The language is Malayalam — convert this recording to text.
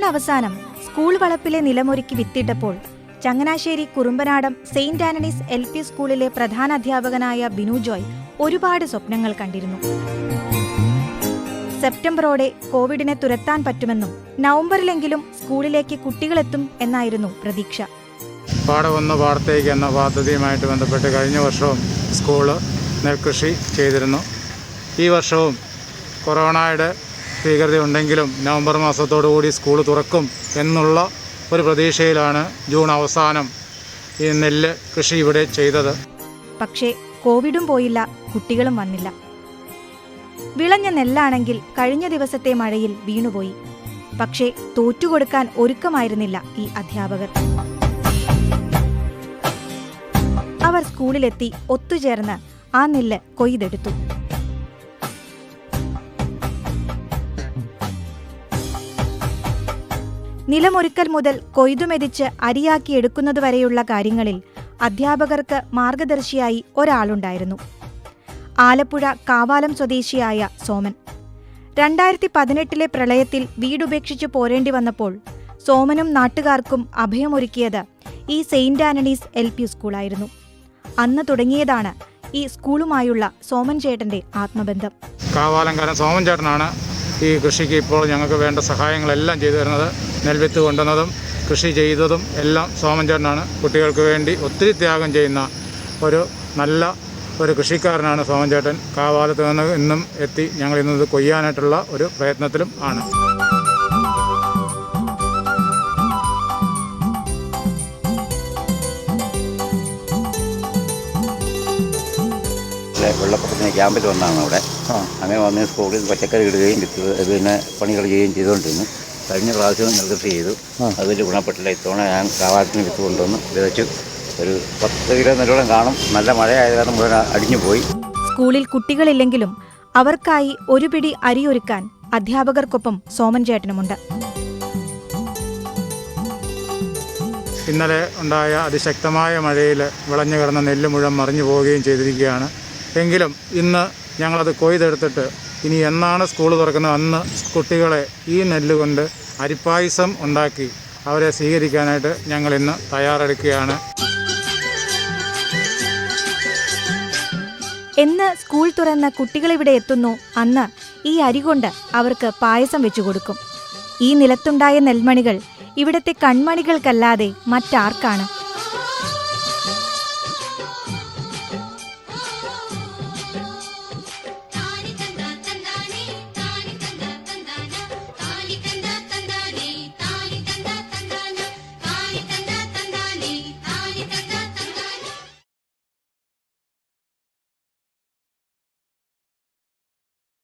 അവസാനം സ്കൂൾ വളപ്പിലെ നിലമൊരുക്കി വിത്തിട്ടപ്പോൾ Changanassery Kurumbanadam Saint Antony's LP സ്കൂളിലെ പ്രധാന അധ്യാപകനായ ബിനു ജോയ് ഒരുപാട് സ്വപ്നങ്ങൾ കണ്ടിരുന്നു. സെപ്റ്റംബറോടെ കോവിഡിനെ തുരത്താൻ പറ്റുമെന്നും നവംബറിലെങ്കിലും സ്കൂളിലേക്ക് കുട്ടികളെത്തും എന്നായിരുന്നു പ്രതീക്ഷ. പാടം പാടത്തേക്ക് എന്ന പദ്ധതിയുമായിട്ട് ബന്ധപ്പെട്ട് കഴിഞ്ഞ വർഷവും സ്കൂള് നെൽകൃഷി ചെയ്തിരുന്നു. ഈ വർഷവും കൊറോണയുടെ ഭീകരത ഉണ്ടെങ്കിലും നവംബർ മാസത്തോടുകൂടി സ്കൂൾ തുറക്കും എന്നുള്ള ഒരു പ്രതീക്ഷയിലാണ് ജൂൺ അവസാനം ഈ നെല്ല് കൃഷി ഇവിടെ ചെയ്തത്. പക്ഷേ കോവിഡും പോയില്ല, കുട്ടികളും വന്നില്ല. വിളഞ്ഞ നെല്ലാണെങ്കിൽ കഴിഞ്ഞ ദിവസത്തെ മഴയിൽ വീണുപോയി. പക്ഷേ തോറ്റുകൊടുക്കാൻ ഒരുക്കമായിരുന്നില്ല ഈ അധ്യാപകർ. അവർ സ്കൂളിലെത്തി ഒത്തുചേർന്ന് ആ നെല്ല് കൊയ്തെടുത്തു. നിലമൊരുക്കൽ മുതൽ കൊയ്തുമെതിച്ച് അരിയാക്കി എടുക്കുന്നതുവരെയുള്ള കാര്യങ്ങളിൽ അധ്യാപകർക്ക് മാർഗദർശിയായി ഒരാളുണ്ടായിരുന്നു. ആലപ്പുഴ കാവാലം സ്വദേശിയായ സോമൻ. 2018 പ്രളയത്തിൽ വീടുപേക്ഷിച്ചു പോരേണ്ടി വന്നപ്പോൾ സോമനും നാട്ടുകാർക്കും അഭയമൊരുക്കിയത് ഈ സെയിന്റ് ആന്റണീസ് LP സ്കൂളായിരുന്നു. അന്ന് തുടങ്ങിയതാണ് ഈ സ്കൂളുമായുള്ള സോമൻ ചേട്ടന്റെ ആത്മബന്ധം. കാവാലംകാരൻ സോമൻ ചേട്ടനാണ് ഈ കൃഷിക്ക് ഇപ്പോൾ ഞങ്ങൾക്ക് വേണ്ട സഹായങ്ങളെല്ലാം ചെയ്തു തരുന്നത്. നെൽവിത്ത് കൊണ്ടുവന്നതും കൃഷി ചെയ്തതും എല്ലാം സോമൻ ചേട്ടനാണ്. കുട്ടികൾക്ക് വേണ്ടി ഒത്തിരി ത്യാഗം ചെയ്യുന്ന ഒരു നല്ല ഒരു കൃഷിക്കാരനാണ് സോമൻ ചേട്ടൻ. കാവാലത്ത് നിന്ന് ഇന്നും എത്തി ഞങ്ങൾ ഇന്നത് കൊയ്യാനായിട്ടുള്ള ഒരു പ്രയത്നത്തിലും ആണ്. വെള്ളപ്പൊക്കത്തിന് ക്യാമ്പിൽ വന്നാണ് അവിടെ. അങ്ങനെ വന്ന് സ്കൂളിൽ പച്ചക്കറി ഇടുകയും പിന്നെ പണികൾ ചെയ്യുകയും ചെയ്തുകൊണ്ടിരുന്നു. കഴിഞ്ഞ പ്രാവശ്യവും നെൽകൃഷി ചെയ്തു. അതിൽ ഗുണപ്പെട്ടില്ല. ഇത്തവണ ഞാൻ കാവാലത്തിന് വിത്ത് കൊണ്ടുവന്ന് വിതച്ചു. ഒരു 10 കിലോ നെല്ലോളം കാണും. നല്ല മഴയായത് കാരണം മുഴുവൻ അടിഞ്ഞുപോയി. സ്കൂളിൽ കുട്ടികളില്ലെങ്കിലും അവർക്കായി ഒരു പിടി അരിയൊരുക്കാൻ അധ്യാപകർക്കൊപ്പം സോമൻ ചേട്ടനുമുണ്ട്. ഇന്നലെ ഉണ്ടായ അതിശക്തമായ മഴയിൽ വിളഞ്ഞു കിടന്ന നെല്ല് മുഴുവൻ മറിഞ്ഞു പോവുകയും ചെയ്തിരിക്കുകയാണ്. എങ്കിലും ഇന്ന് ഞങ്ങളത് കൊയ്തെടുത്തിട്ട് ഇനി എന്നാണ് സ്കൂൾ തുറക്കുന്നത് അന്ന് കുട്ടികളെ ഈ നെല്ല് കൊണ്ട് അരിപ്പായസം ഉണ്ടാക്കി അവരെ സ്വീകരിക്കാനായിട്ട് ഞങ്ങൾ ഇന്ന് തയ്യാറെടുക്കുകയാണ്. എന്ന് സ്കൂൾ തുറന്ന കുട്ടികളിവിടെ എത്തുന്നു അന്ന് ഈ അരി കൊണ്ട് അവർക്ക് പായസം വെച്ചു കൊടുക്കും. ഈ നിലത്തുണ്ടായ നെൽമണികൾ ഇവിടത്തെ കൺമണികൾക്കല്ലാതെ മറ്റാർക്കാണ്?